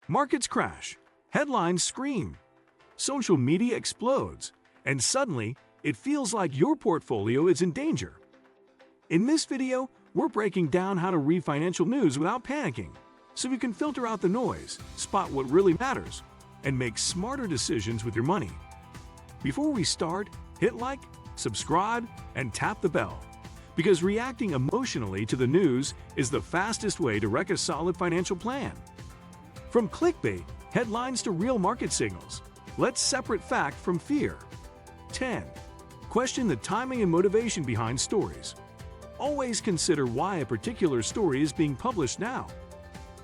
Markets crash, headlines scream, social media explodes, and suddenly it feels like your portfolio is in danger. In this video, we're breaking down how to read financial news without panicking, so you can filter out the noise, spot what really matters, and make smarter decisions with your money. Before we start, hit like, subscribe, and tap the bell, because reacting emotionally to the news is the fastest way to wreck a solid financial plan. From clickbait headlines to real market signals, let's separate fact from fear. 10. Question the timing and motivation behind stories. Always consider why a particular story is being published now.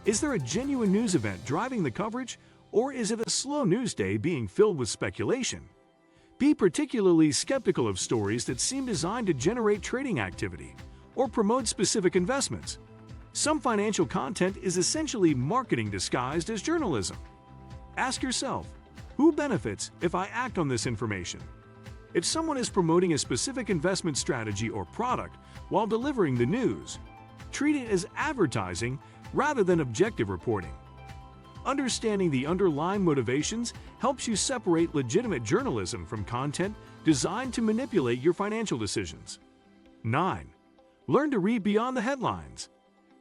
Is there a genuine news event driving the coverage, or is it a slow news day being filled with speculation? Be particularly skeptical of stories that seem designed to generate trading activity or promote specific investments. Some financial content is essentially marketing disguised as journalism. Ask yourself, who benefits if I act on this information? If someone is promoting a specific investment strategy or product while delivering the news, treat it as advertising rather than objective reporting. Understanding the underlying motivations helps you separate legitimate journalism from content designed to manipulate your financial decisions. 9. Learn to read beyond the headlines.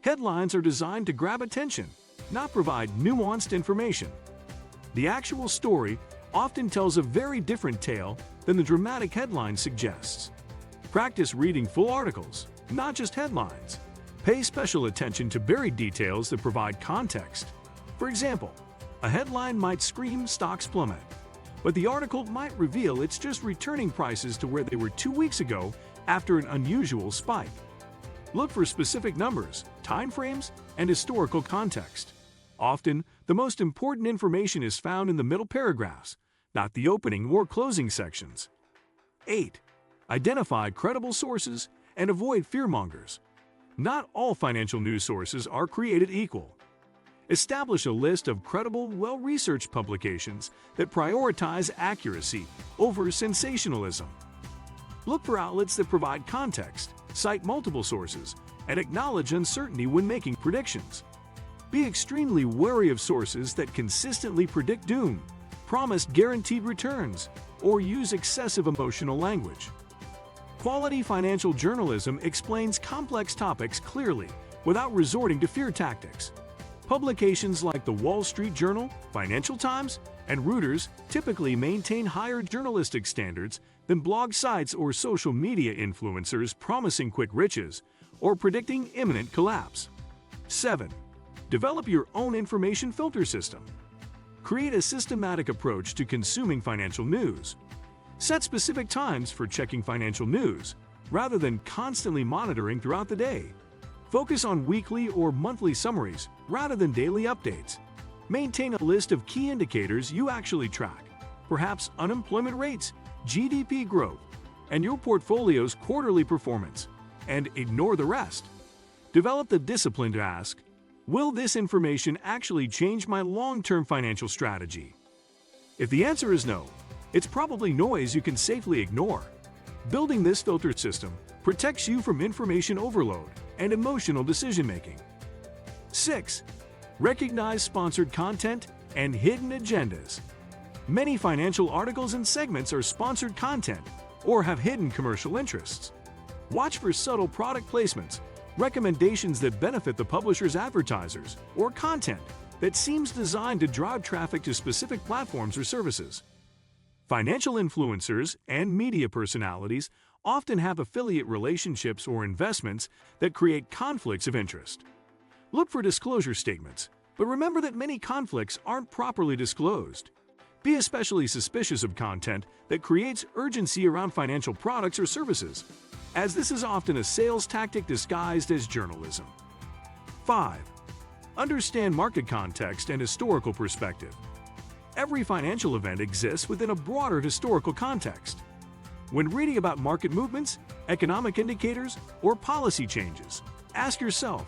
Headlines are designed to grab attention, not provide nuanced information. The actual story often tells a very different tale than the dramatic headline suggests. Practice reading full articles, not just headlines. Pay special attention to buried details that provide context. For example, a headline might scream stocks plummet, but the article might reveal it's just returning prices to where they were 2 weeks ago after an unusual spike. Look for specific numbers, timeframes, and historical context. Often, the most important information is found in the middle paragraphs, not the opening or closing sections. 8. Identify credible sources and avoid fearmongers. Not all financial news sources are created equal. Establish a list of credible, well-researched publications that prioritize accuracy over sensationalism. Look for outlets that provide context, cite multiple sources, and acknowledge uncertainty when making predictions. Be extremely wary of sources that consistently predict doom, promise guaranteed returns, or use excessive emotional language. Quality financial journalism explains complex topics clearly without resorting to fear tactics. Publications like the Wall Street Journal, Financial Times, and Reuters typically maintain higher journalistic standards than blog sites or social media influencers promising quick riches or predicting imminent collapse. 7. Develop your own information filter system. Create a systematic approach to consuming financial news. Set specific times for checking financial news, rather than constantly monitoring throughout the day. Focus on weekly or monthly summaries rather than daily updates. Maintain a list of key indicators you actually track, perhaps unemployment rates, GDP growth, and your portfolio's quarterly performance, and ignore the rest. Develop the discipline to ask, will this information actually change my long-term financial strategy? If the answer is no, it's probably noise you can safely ignore. Building this filter system protects you from information overload and emotional decision-making. 6. Recognize sponsored content and hidden agendas. Many financial articles and segments are sponsored content or have hidden commercial interests. Watch for subtle product placements, recommendations that benefit the publisher's advertisers, or content that seems designed to drive traffic to specific platforms or services. Financial influencers and media personalities often have affiliate relationships or investments that create conflicts of interest. Look for disclosure statements, but remember that many conflicts aren't properly disclosed. Be especially suspicious of content that creates urgency around financial products or services, as this is often a sales tactic disguised as journalism. 5. Understand market context and historical perspective. Every financial event exists within a broader historical context. When reading about market movements, economic indicators, or policy changes, ask yourself,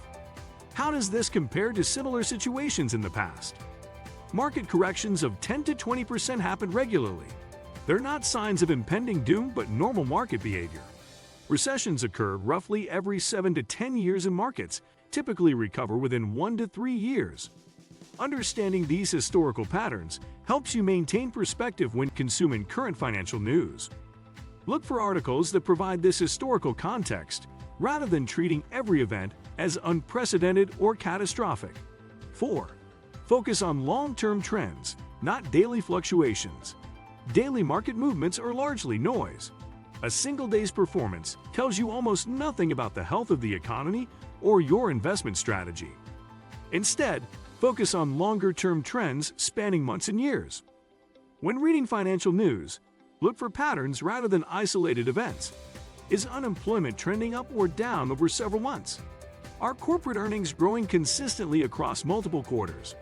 how does this compare to similar situations in the past? Market corrections of 10 to 20% happen regularly. They're not signs of impending doom, but normal market behavior. Recessions occur roughly every 7 to 10 years, and markets typically recover within 1 to 3 years. Understanding these historical patterns helps you maintain perspective when consuming current financial news. Look for articles that provide this historical context rather than treating every event as unprecedented or catastrophic. 4. Focus on long-term trends, not daily fluctuations. Daily market movements are largely noise. A single day's performance tells you almost nothing about the health of the economy or your investment strategy. Instead, focus on longer-term trends spanning months and years. When reading financial news, look for patterns rather than isolated events. Is unemployment trending up or down over several months? Are corporate earnings growing consistently across multiple quarters?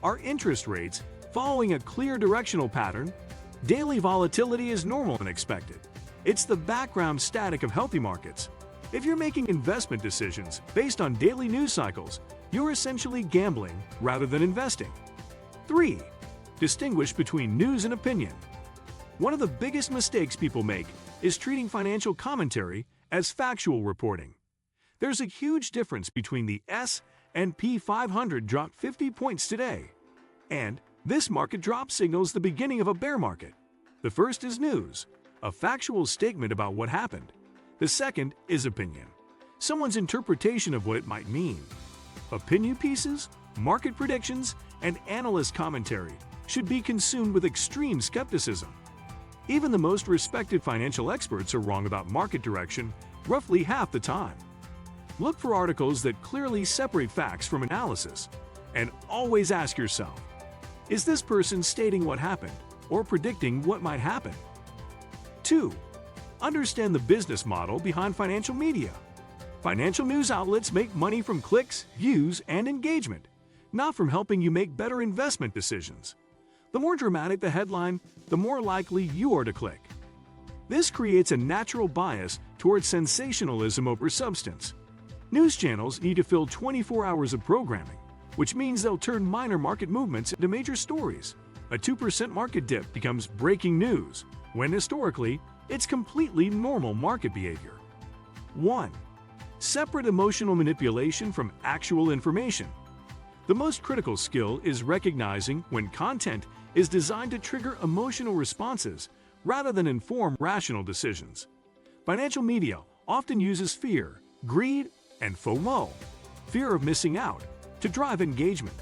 Are interest rates following a clear directional pattern? Daily volatility is normal and expected. It's the background static of healthy markets. If you're making investment decisions based on daily news cycles, you're essentially gambling rather than investing. 3. Distinguish between news and opinion. One of the biggest mistakes people make is treating financial commentary as factual reporting. There's a huge difference between the S&P 500 dropped 50 points today, and this market drop signals the beginning of a bear market. The first is news, a factual statement about what happened. The second is opinion, someone's interpretation of what it might mean. Opinion pieces, market predictions, and analyst commentary should be consumed with extreme skepticism. Even the most respected financial experts are wrong about market direction roughly half the time. Look for articles that clearly separate facts from analysis, and always ask yourself, is this person stating what happened or predicting what might happen? 2. Understand the business model behind financial media. Financial news outlets make money from clicks, views, and engagement, not from helping you make better investment decisions. The more dramatic the headline, the more likely you are to click. This creates a natural bias towards sensationalism over substance. News channels need to fill 24 hours of programming, which means they'll turn minor market movements into major stories. A 2% market dip becomes breaking news, when historically, it's completely normal market behavior. 1. Separate emotional manipulation from actual information. The most critical skill is recognizing when content is designed to trigger emotional responses rather than inform rational decisions. Financial media often uses fear, greed, and FOMO, fear of missing out, to drive engagement.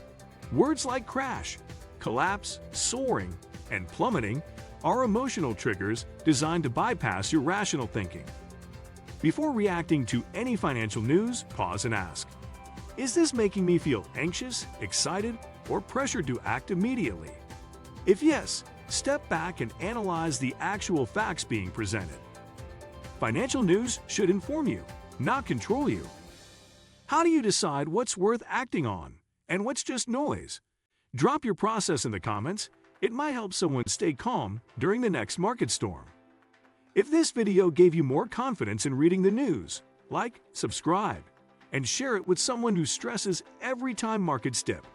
Words like crash, collapse, soaring, and plummeting are emotional triggers designed to bypass your rational thinking. Before reacting to any financial news, pause and ask, is this making me feel anxious, excited, or pressured to act immediately? If yes, step back and analyze the actual facts being presented. Financial news should inform you, not control you. How do you decide what's worth acting on and what's just noise? Drop your process in the comments. It might help someone stay calm during the next market storm. If this video gave you more confidence in reading the news, like, subscribe, and share it with someone who stresses every time markets dip.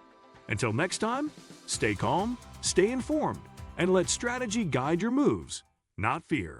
Until next time, stay calm, stay informed, and let strategy guide your moves, not fear.